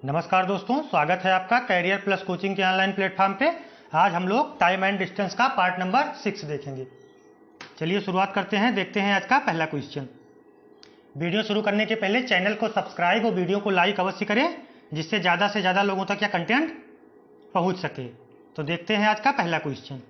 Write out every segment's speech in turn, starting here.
नमस्कार दोस्तों, स्वागत है आपका कैरियर प्लस कोचिंग के ऑनलाइन प्लेटफॉर्म पे। आज हम लोग टाइम एंड डिस्टेंस का पार्ट नंबर 6 देखेंगे। चलिए शुरुआत करते हैं। देखते हैं आज का पहला क्वेश्चन। वीडियो शुरू करने के पहले चैनल को सब्सक्राइब और वीडियो को लाइक अवश्य करें, जिससे ज़्यादा से ज़्यादा लोगों तक यह कंटेंट पहुँच सके। तो देखते हैं आज का पहला क्वेश्चन।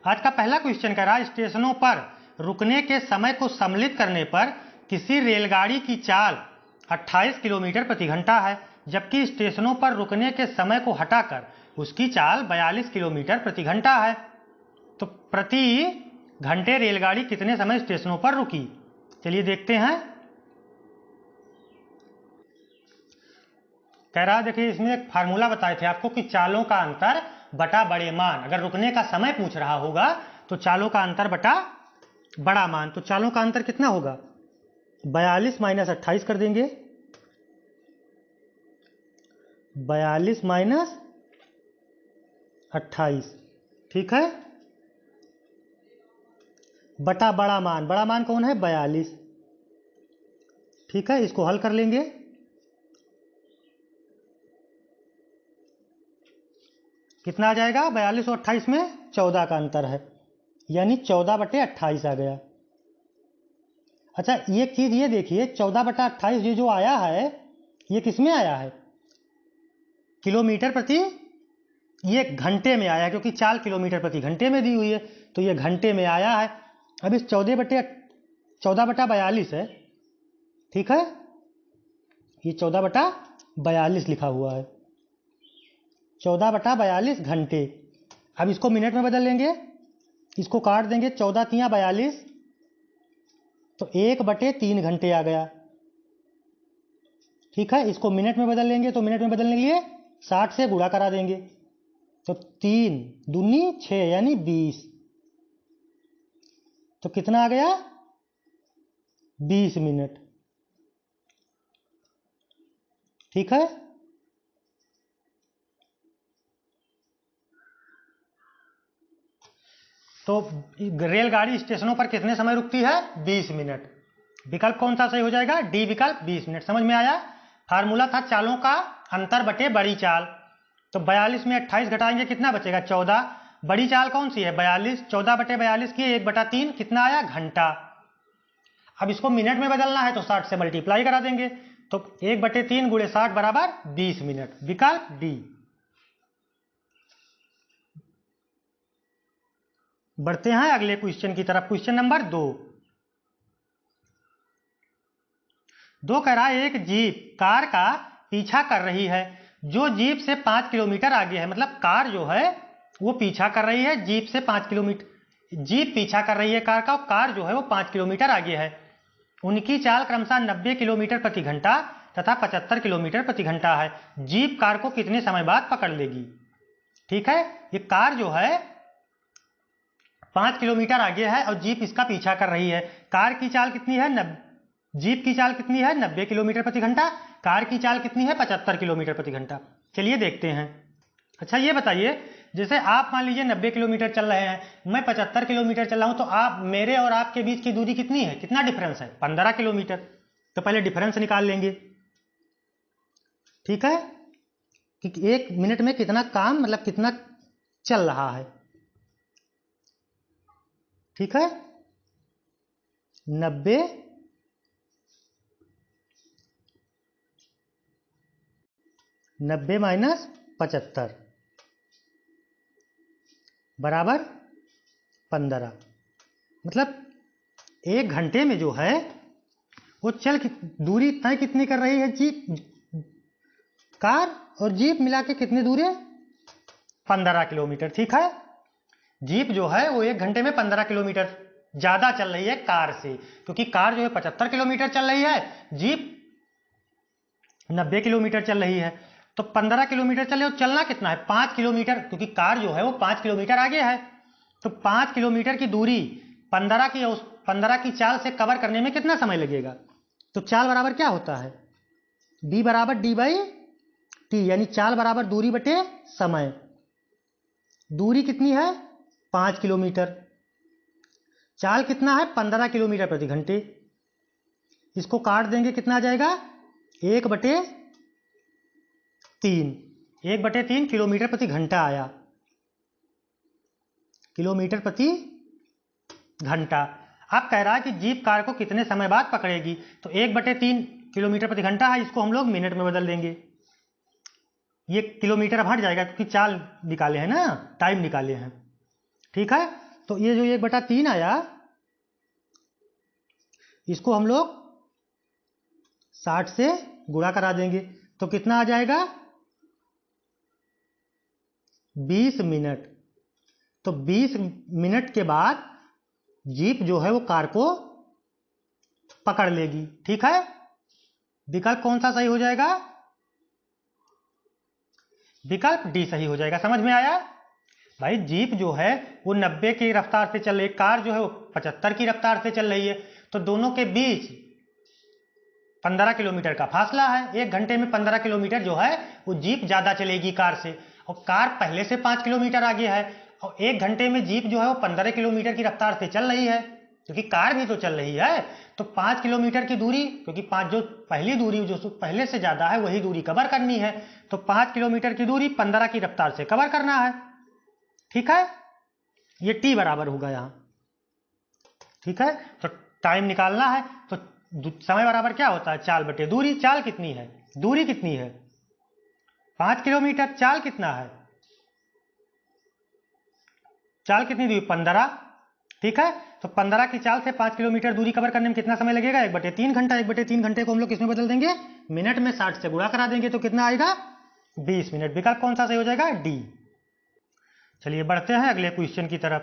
आज का पहला क्वेश्चन कह रहा है, स्टेशनों पर रुकने के समय को सम्मिलित करने पर किसी रेलगाड़ी की चाल 28 किलोमीटर प्रति घंटा है, जबकि स्टेशनों पर रुकने के समय को हटाकर उसकी चाल 42 किलोमीटर प्रति घंटा है। तो प्रति घंटे रेलगाड़ी कितने समय स्टेशनों पर रुकी? चलिए देखते हैं। कह रहा है, देखिए इसमें एक फार्मूला बताए थे आपको कि चालों का अंतर बटा बड़े मान। अगर रुकने का समय पूछ रहा होगा तो चालों का अंतर बटा बड़ा मान। तो चालों का अंतर कितना होगा? 42 माइनस 28 कर देंगे। 42 माइनस 28, ठीक है, बटा बड़ा मान। बड़ा मान कौन है? 42, ठीक है। इसको हल कर लेंगे। कितना आ जाएगा? 42 और 28 में 14 का अंतर है, यानी 14/28 आ गया। अच्छा, एक चीज ये देखिए, 14/28 ये जो आया है ये किस में आया है? किलोमीटर प्रति, ये घंटे में आया है, क्योंकि चाल किलोमीटर प्रति घंटे में दी हुई है, तो ये घंटे में आया है। अब इस 14/42 है, ठीक है, ये 14/42 लिखा हुआ है। 14/42 घंटे। अब इसको मिनट में बदल लेंगे, इसको काट देंगे। 14 तिया 42, तो 1/3 घंटे आ गया, ठीक है। इसको मिनट में बदल लेंगे, तो मिनट में बदलने के लिए 60 से गुणा करा देंगे, तो 3 दूनी 6 यानी 20। तो कितना आ गया? 20 मिनट, ठीक है। तो रेलगाड़ी स्टेशनों पर कितने समय रुकती है? 20 मिनट। विकल्प कौन सा सही हो जाएगा? डी विकल्प, 20 मिनट। समझ में आया? फार्मूला था चालों का अंतर बटे बड़ी चाल। तो 42 में 28 घटाएंगे, कितना बचेगा? 14। बड़ी चाल कौन सी है? 42। 14/42 की 1/3 कितना आया? घंटा। अब इसको मिनट में बदलना है तो 60 से मल्टीप्लाई करा देंगे, तो 1/3 गुणे 60 बराबर 20 मिनट। विकल्प डी। बढ़ते हैं अगले क्वेश्चन की तरफ। क्वेश्चन नंबर 2 कह रहा है, एक जीप कार का पीछा कर रही है जो जीप से 5 किलोमीटर आगे है। मतलब कार जो है वो पीछा कर रही है जीप से 5 किलोमीटर। जीप पीछा कर रही है कार का, और कार जो है वो 5 किलोमीटर आगे है। उनकी चाल क्रमशः 90 किलोमीटर प्रति घंटा तथा 75 किलोमीटर प्रति घंटा है। जीप कार को कितने समय बाद पकड़ लेगी? ठीक है, ये कार जो है 5 किलोमीटर आगे है और जीप इसका पीछा कर रही है। कार की चाल कितनी है? जीप की चाल कितनी है? 90 किलोमीटर प्रति घंटा। कार की चाल कितनी है? 75 किलोमीटर प्रति घंटा। चलिए देखते हैं। अच्छा ये बताइए, जैसे आप मान लीजिए 90 किलोमीटर चल रहे हैं, मैं 75 किलोमीटर चल रहा हूं, तो आप मेरे और आपके बीच की दूरी कितनी है? कितना डिफरेंस है? 15 किलोमीटर। तो पहले डिफरेंस निकाल लेंगे, ठीक है, कि 1 मिनट में कितना काम, मतलब कितना चल रहा है, ठीक है। 90 माइनस 75 बराबर 15। मतलब 1 घंटे में जो है वो दूरी तय कितनी कर रही है? जीप, कार और जीप मिला के कितनी दूरी है? 15 किलोमीटर, ठीक है। जीप जो है वो 1 घंटे में 15 किलोमीटर ज्यादा चल रही है कार से, क्योंकि कार जो है 75 किलोमीटर चल रही है, जीप 90 किलोमीटर चल रही है। तो 15 किलोमीटर चले, और चलना कितना है? 5 किलोमीटर, क्योंकि कार जो है वो 5 किलोमीटर आगे है। तो 5 किलोमीटर की दूरी 15 की चाल से कवर करने में कितना समय लगेगा? तो चाल बराबर क्या होता है? बी बराबर डी/टी, यानी चाल बराबर दूरी बटे समय। दूरी कितनी है? 5 किलोमीटर। चाल कितना है? 15 किलोमीटर प्रति घंटे। इसको काट देंगे, कितना आ जाएगा? 1/3, 1/3 किलोमीटर प्रति घंटा आया, किलोमीटर प्रति घंटा। अब कह रहा है कि जीप कार को कितने समय बाद पकड़ेगी, तो 1/3 किलोमीटर प्रति घंटा है, इसको हम लोग मिनट में बदल देंगे। ये किलोमीटर अब हट जाएगा क्योंकि चाल निकाले हैं ना, टाइम निकाले हैं। ठीक है, तो ये जो 1/3 आया, इसको हम लोग 60 से गुणा करा देंगे, तो कितना आ जाएगा 20 मिनट। तो 20 मिनट के बाद जीप जो है वो कार को पकड़ लेगी। ठीक है, विकल्प कौन सा सही हो जाएगा? विकल्प डी सही हो जाएगा। समझ में आया भाई? जीप जो है वो 90 की रफ्तार से चल रही है, कार जो है वो 75 की रफ्तार से चल रही है, तो दोनों के बीच 15 किलोमीटर का फासला है। 1 घंटे में 15 किलोमीटर जो है वो जीप ज्यादा चलेगी कार से, और कार पहले से 5 किलोमीटर आगे है, और 1 घंटे में जीप जो है वो 15 किलोमीटर की रफ्तार से चल रही है, क्योंकि कार भी तो चल रही है। तो 5 किलोमीटर की दूरी, क्योंकि 5 जो पहली दूरी जो पहले से ज्यादा है वही दूरी कवर करनी है, तो 5 किलोमीटर की दूरी 15 की रफ्तार से कवर करना है। ठीक है, ये टी बराबर होगा यहां। ठीक है, तो टाइम निकालना है, तो समय बराबर क्या होता है? चाल बटे दूरी। चाल कितनी है? दूरी कितनी है? 5 किलोमीटर। चाल कितना है? चाल कितनी दूरी? 15। ठीक है, तो 15 की चाल से 5 किलोमीटर दूरी कवर करने में कितना समय लगेगा? 1/3 घंटा। 1/3 घंटे को हम लोग किसमें बदल देंगे? मिनट में। 60 से गुणा करा देंगे, तो कितना आएगा? 20 मिनट। विकल्प कौन सा सही हो जाएगा? डी। चलिए बढ़ते हैं अगले क्वेश्चन की तरफ।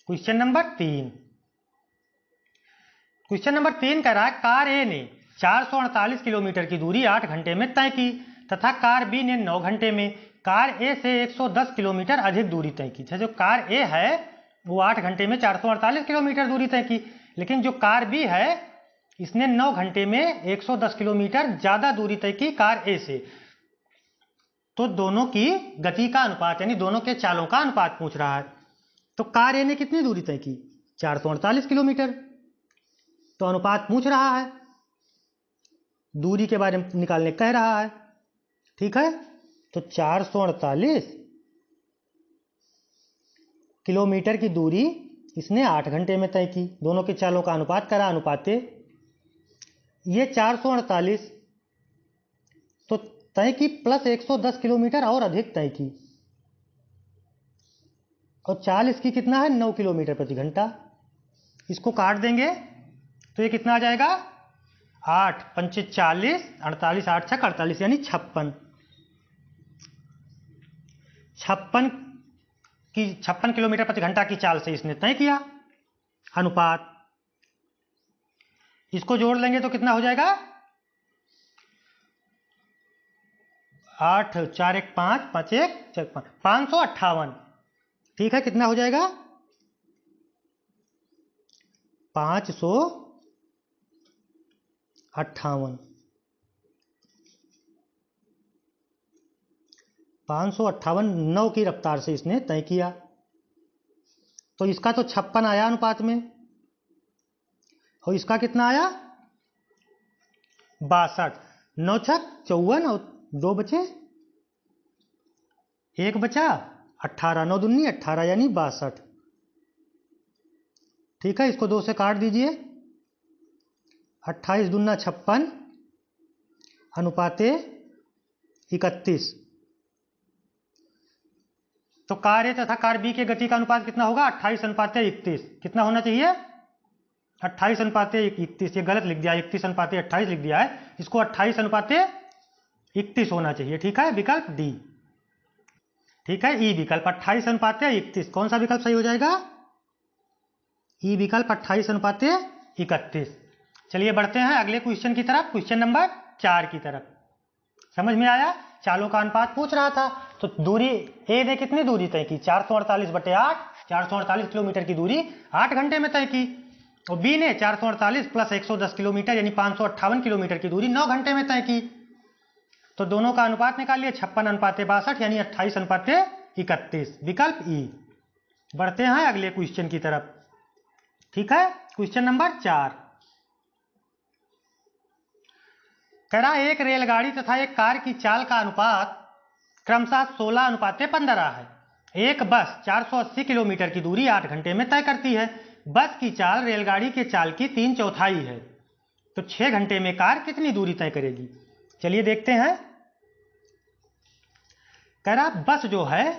Question number 3। क्वेश्चन नंबर 3 कह रहा है कार ए ने 448 किलोमीटर की दूरी 8 घंटे में तय की, तथा कार बी ने 9 घंटे में कार ए से 110 किलोमीटर अधिक दूरी तय की। जो कार ए है वो 8 घंटे में 448 किलोमीटर दूरी तय की, लेकिन जो कार बी है इसने 9 घंटे में 110 किलोमीटर ज्यादा दूरी तय की कार ए से। तो दोनों की गति का अनुपात, यानी दोनों के चालों का अनुपात पूछ रहा है। तो कार ए ने कितनी दूरी तय की? 448 किलोमीटर। तो अनुपात पूछ रहा है, दूरी के बारे में निकालने कह रहा है। ठीक है, तो 448 किलोमीटर की दूरी इसने 8 घंटे में तय की, दोनों के चालों का अनुपात करा, अनुपाते ये 448 तो तय की प्लस 110 किलोमीटर और अधिक तय की, और चाल इसकी कितना है? 9 किलोमीटर प्रति घंटा। इसको काट देंगे तो ये कितना आ जाएगा? 8 पंचे 40, 48 8 छक 48, यानी 56। 56 किलोमीटर प्रति घंटा की चाल से इसने तय किया अनुपात। इसको जोड़ लेंगे तो कितना हो जाएगा? 8 4 1 5 5 1 4 5 558। ठीक है, कितना हो जाएगा? 558। 558 9 की रफ्तार से इसने तय किया, तो इसका तो 56 आया अनुपात में, और इसका कितना आया? 62। 9 छक 54 और 2 बचे, 1 बचा 18, 9 दूनी 18 यानी 62। ठीक है, इसको 2 से काट दीजिए। 28 दूना 56 अनुपाते 31। तो कार ए तथा कार बी के गति का अनुपात कितना होगा? 28 अनुपाते 31। कितना होना चाहिए? 28 अनुपाते 31। ये गलत लिख दिया, 31 अनुपाते 28 लिख दिया है, इसको 28 अनुपाते 31 होना चाहिए। ठीक है, विकल्प डी। ठीक है, ई विकल्प 28 अनुपाते 31। कौन सा विकल्प सही हो जाएगा? ई विकल्प 28 अनुपाते 31। चलिए बढ़ते हैं अगले क्वेश्चन की तरफ, क्वेश्चन नंबर 4 की तरफ। समझ में आया? चालों का अनुपात पूछ रहा था, तो दूरी ए ने कितनी दूरी तय की? 448 बटे 8, 448 किलोमीटर की दूरी 8 घंटे में तय की, और बी ने 448 प्लस 110 किलोमीटर यानी 558 किलोमीटर की दूरी 9 घंटे में तय की। तो दोनों का अनुपात निकालिए, 56 अनुपाते 62 यानी 28 अनुपाते 31। विकल्प ई। बढ़ते हैं अगले क्वेश्चन की तरफ। ठीक है, क्वेश्चन नंबर 4। कह रहा एक रेलगाड़ी तथा एक कार की चाल का अनुपात क्रमशः 16:15 है। एक बस 480 किलोमीटर की दूरी 8 घंटे में तय करती है। बस की चाल रेलगाड़ी के चाल की 3/4 है, तो 6 घंटे में कार कितनी दूरी तय करेगी? चलिए देखते हैं। कह रहा बस जो है,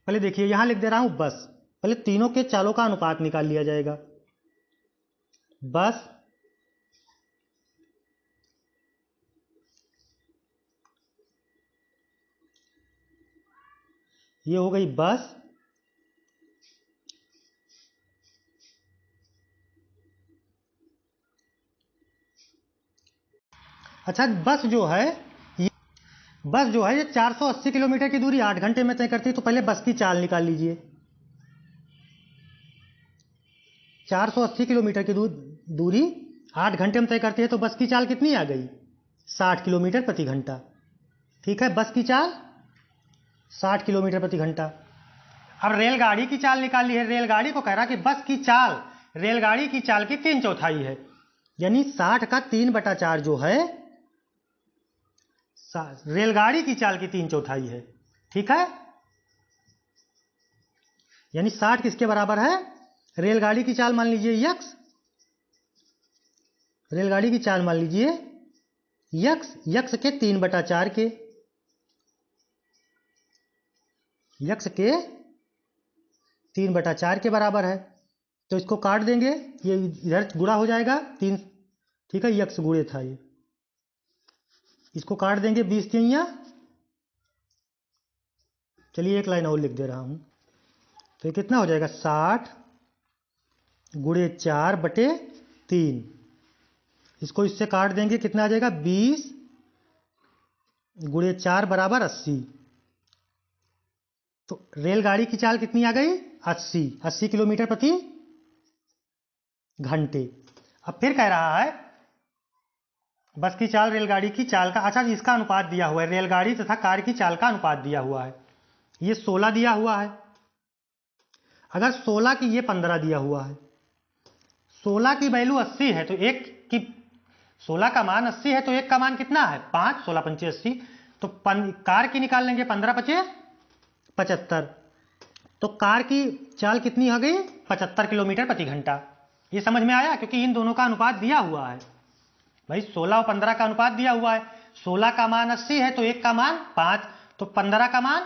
पहले देखिए यहां लिख दे रहा हूं बस, पहले तीनों के चालों का अनुपात निकाल लिया जाएगा। बस ये हो गई बस, अच्छा बस जो है ये 480 किलोमीटर की दूरी 8 घंटे में तय करती है, तो पहले बस की चाल निकाल लीजिए। 480 किलोमीटर की दूरी 8 घंटे में तय करती है, तो बस की चाल कितनी आ गई? 60 किलोमीटर प्रति घंटा। ठीक है, बस की चाल 60 किलोमीटर प्रति घंटा। अब रेलगाड़ी की चाल निकाल ली है। रेलगाड़ी को कह रहा कि बस की चाल रेलगाड़ी की चाल की 3/4 है, यानी 60 का 3/4 जो है रेलगाड़ी की चाल की 3/4 है। ठीक है, यानी 60 किसके बराबर है? रेलगाड़ी की चाल मान लीजिए यक्स, रेलगाड़ी की चाल मान लीजिए यक्स के 3/4 के, यक्स के 3/4 के बराबर है। तो इसको काट देंगे, ये इधर गुणा हो जाएगा 3। ठीक है, यक्स गुणे था ये, इसको काट देंगे 20 तिहाइयां। चलिए एक लाइन और लिख दे रहा हूं, तो ये कितना हो जाएगा? 60 गुणे 4/3। इसको इससे काट देंगे, कितना आ जाएगा? 20 गुणे 4 बराबर 80। तो रेलगाड़ी की चाल कितनी आ गई? 80 किलोमीटर प्रति घंटे। अब फिर कह रहा है बस की चाल रेलगाड़ी की चाल का, अच्छा इसका अनुपात दिया हुआ है, रेलगाड़ी तथा कार की चाल का अनुपात दिया हुआ है। ये 16 दिया हुआ है। अगर 16 की ये 15 दिया हुआ है, 16 की वैल्यू 80 है, तो एक की 16 का मान 80 है, तो एक का मान कितना है? 5। 16 पंचे 80, तो कार की निकाल लेंगे 15 पचे 75। तो कार की चाल कितनी आ गई? 75 किलोमीटर प्रति घंटा। ये समझ में आया? क्योंकि इन दोनों का अनुपात दिया हुआ है भाई, 16 और 15 का अनुपात दिया हुआ है। 16 का मान 80 है, तो एक का मान 5, तो 15 का मान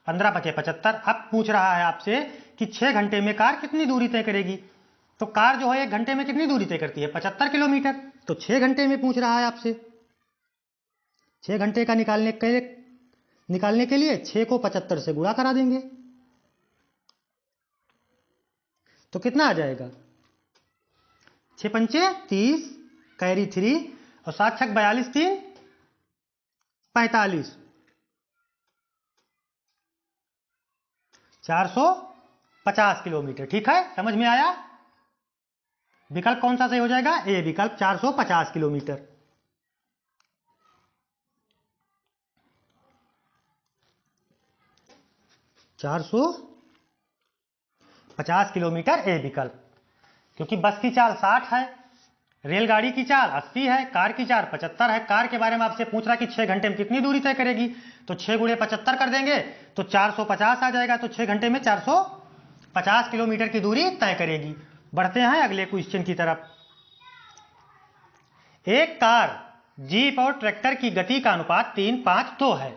15 पचे 75। अब पूछ रहा है आपसे कि 6 घंटे में कार कितनी दूरी तय करेगी? तो कार जो है 1 घंटे में कितनी दूरी तय करती है? 75 किलोमीटर। तो 6 घंटे में पूछ रहा है आपसे। 6 घंटे का निकालने के लिए 6 को 75 से गुणा करा देंगे, तो कितना आ जाएगा? 6 पंचे 30, कैरी 3, और 7 छक 42, 3 45, 450 किलोमीटर। ठीक है, समझ में आया? विकल्प कौन सा सही हो जाएगा? ए विकल्प, 450 किलोमीटर। ₹450 किलोमीटर ए विकल्प, क्योंकि बस की चाल 60 है, रेलगाड़ी की चाल 80 है, कार की चाल 75 है। कार के बारे में आपसे पूछ रहा कि 6 घंटे में कितनी दूरी तय करेगी, तो 6 गुणे 75 कर देंगे तो 450 आ जाएगा। तो 6 घंटे में 450 किलोमीटर की दूरी तय करेगी। बढ़ते हैं अगले क्वेश्चन की तरफ। एक कार, जीप और ट्रैक्टर की गति का अनुपात 3:5:2 है।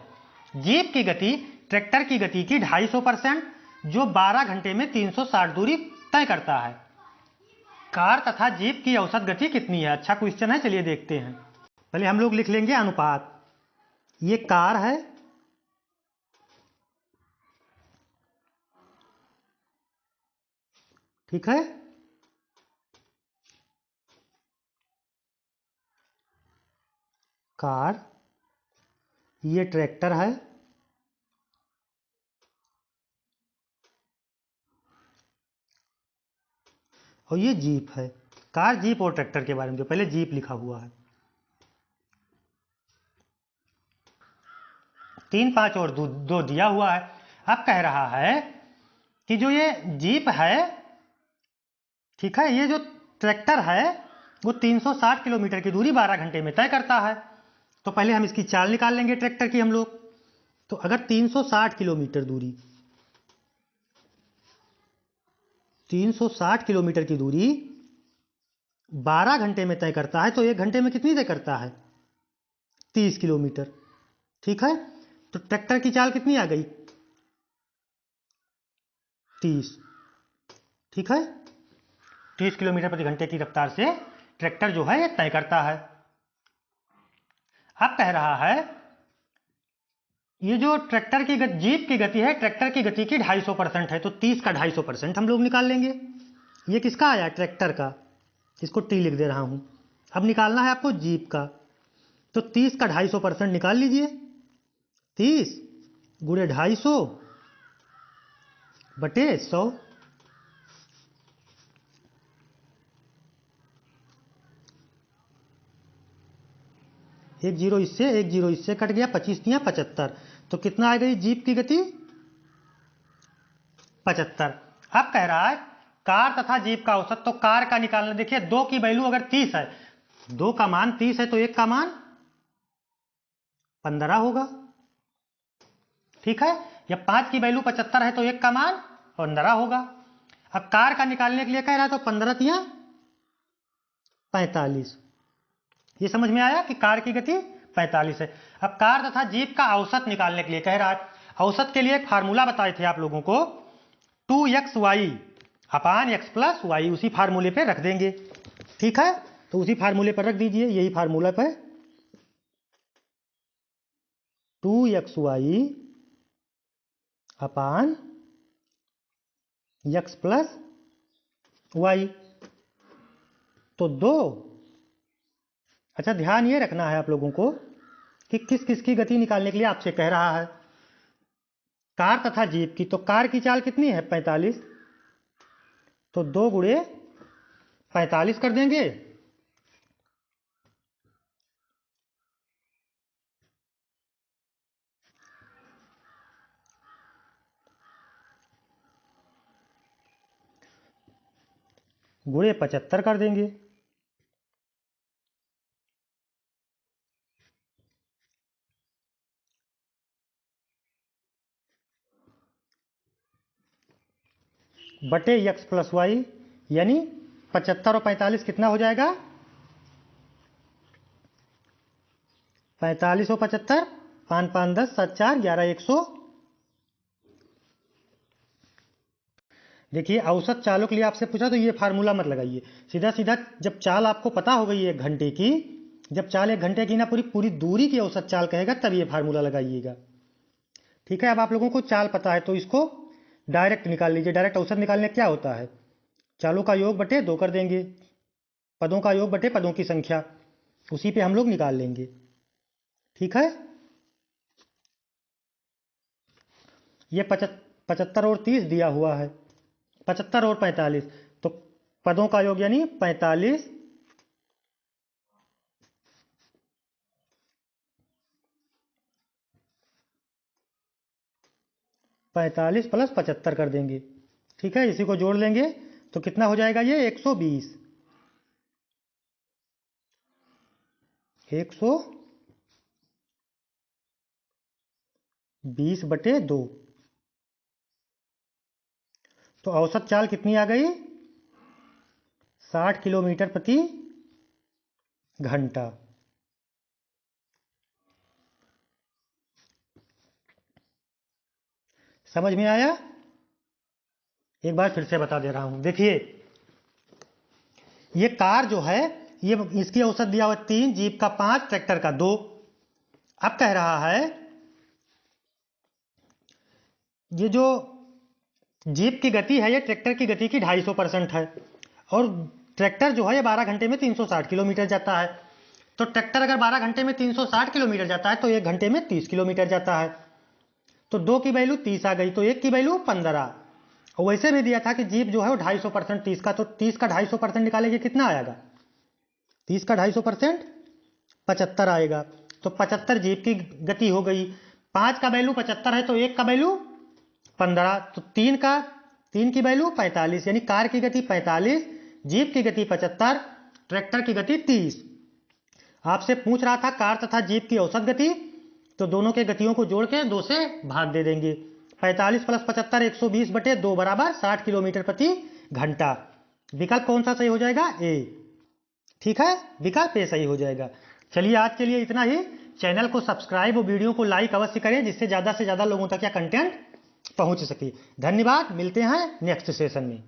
जीप की गति ट्रैक्टर की गति की 250%, जो 12 घंटे में 360 दूरी तय करता है। कार तथा जीप की औसत गति कितनी है? अच्छा क्वेश्चन है, चलिए देखते हैं। पहले हम लोग लिख लेंगे अनुपात। ये कार है, ठीक है, कार, ये ट्रैक्टर है, और ये जीप है। कार, जीप और ट्रैक्टर के बारे में, जो पहले जीप लिखा हुआ है। 3, 5 और 2 दिया हुआ है। अब कह रहा है कि जो ये जीप है, ठीक है, ये जो ट्रैक्टर है वो 360 किलोमीटर की दूरी 12 घंटे में तय करता है। तो पहले हम इसकी चाल निकाल लेंगे ट्रैक्टर की हम लोग। तो अगर 360 किलोमीटर दूरी, 360 किलोमीटर की दूरी 12 घंटे में तय करता है, तो 1 घंटे में कितनी तय करता है? 30 किलोमीटर। ठीक है, तो ट्रैक्टर की चाल कितनी आ गई? 30। ठीक है, 30 किलोमीटर प्रति घंटे की रफ्तार से ट्रैक्टर जो है तय करता है। अब कह रहा है ये जो ट्रैक्टर की जीप की गति है, ट्रैक्टर की गति की 250% है, तो 30 का 250% हम लोग निकाल लेंगे। ये किसका आया? ट्रैक्टर का। इसको टी लिख दे रहा हूं। अब निकालना है आपको जीप का, तो 30 का 250% निकाल लीजिए। 30 गुणे 250 बटे 100। एक जीरो इससे कट गया, 25 दिया 75। तो कितना आ गई जीप की गति? 75। अब कह रहा है कार तथा जीप का औसत। तो कार का निकालना, देखिए 2 की वैल्यू अगर 30 है, 2 का मान 30 है, तो 1 का मान 15 होगा। ठीक है, या 5 की वैल्यू 75 है, तो 1 का मान 15 होगा। अब कार का निकालने के लिए कह रहा है, तो 15 तिया 45। ये समझ में आया कि कार की गति 45 है। अब कार तथा जीप का औसत निकालने के लिए कह रहा है। औसत के लिए एक फार्मूला बताए थे आप लोगों को, 2xy अपान x प्लस वाई, उसी फार्मूले पे रख देंगे। ठीक है, तो उसी फार्मूले पर रख दीजिए, यही फार्मूला पे 2xy अपान x प्लस वाई। तो 2। अच्छा, ध्यान ये रखना है आप लोगों को कि किस किस की गति निकालने के लिए आपसे कह रहा है। कार तथा जीप की। तो कार की चाल कितनी है? 45। तो 2 गुणे 45 कर देंगे। गुणे 75 कर देंगे। बटे x प्लस वाई, यानी 75 और 45 कितना हो जाएगा? 45 और 75, 5 5 10 7 4 11 100। देखिए, औसत चालों के लिए आपसे पूछा, तो ये फार्मूला मत लगाइए। सीधा सीधा जब चाल आपको पता हो गई 1 घंटे की, जब चाल 1 घंटे की ना पूरी पूरी दूरी की औसत चाल कहेगा, तब ये फार्मूला लगाइएगा। ठीक है, अब आप लोगों को चाल पता है, तो इसको डायरेक्ट निकाल लीजिए। डायरेक्ट औसत निकालने क्या होता है? चालों का योग बटे 2 कर देंगे, पदों का योग बटे पदों की संख्या, उसी पे हम लोग निकाल लेंगे। ठीक है, ये 75 और 30 दिया हुआ है, 75 और 45, तो पदों का योग यानी 45 प्लस 75 कर देंगे। ठीक है, इसी को जोड़ लेंगे, तो कितना हो जाएगा? ये 120। 120 बटे 2। तो औसत चाल कितनी आ गई? 60 किलोमीटर प्रति घंटा। समझ में आया? एक बार फिर से बता दे रहा हूं। देखिए, ये कार जो है, ये इसकी औसत दिया हुआ 3, जीप का 5, ट्रैक्टर का 2। अब कह रहा है ये जो जीप की गति है, ये ट्रैक्टर की गति की 250% है, और ट्रैक्टर जो है ये 12 घंटे में 360 किलोमीटर जाता है। तो ट्रैक्टर अगर 12 घंटे में 360 किलोमीटर जाता है, तो 1 घंटे में 30 किलोमीटर जाता है। तो 2 की वैल्यू 30 आ गई, तो 1 की वैल्यू 15। और वैसे भी दिया था कि जीप जो है वो 250% 30 का, तो 30 का 250% निकालेंगे, कितना आएगा? 30 का 250% 75 आएगा। तो 75 जीप की गति हो गई। 5 का वैल्यू 75 है, तो 1 का वैल्यू 15। तो 3 की वैल्यू 45, यानी कार की गति 45, जीप की गति 75, ट्रैक्टर की गति 30। आपसे पूछ रहा था कार तथा जीप की औसत गति, तो दोनों के गतियों को जोड़ के 2 से भाग दे देंगे। 45 + 75 120/2 बराबर 60 किलोमीटर प्रति घंटा। विकल्प कौन सा सही हो जाएगा? ए। ठीक है, विकल्प ए सही हो जाएगा। चलिए आज के लिए इतना ही। चैनल को सब्सक्राइब और वीडियो को लाइक अवश्य करें, जिससे ज़्यादा से ज़्यादा लोगों तक यह कंटेंट पहुंच सके। धन्यवाद, मिलते हैं नेक्स्ट सेशन में।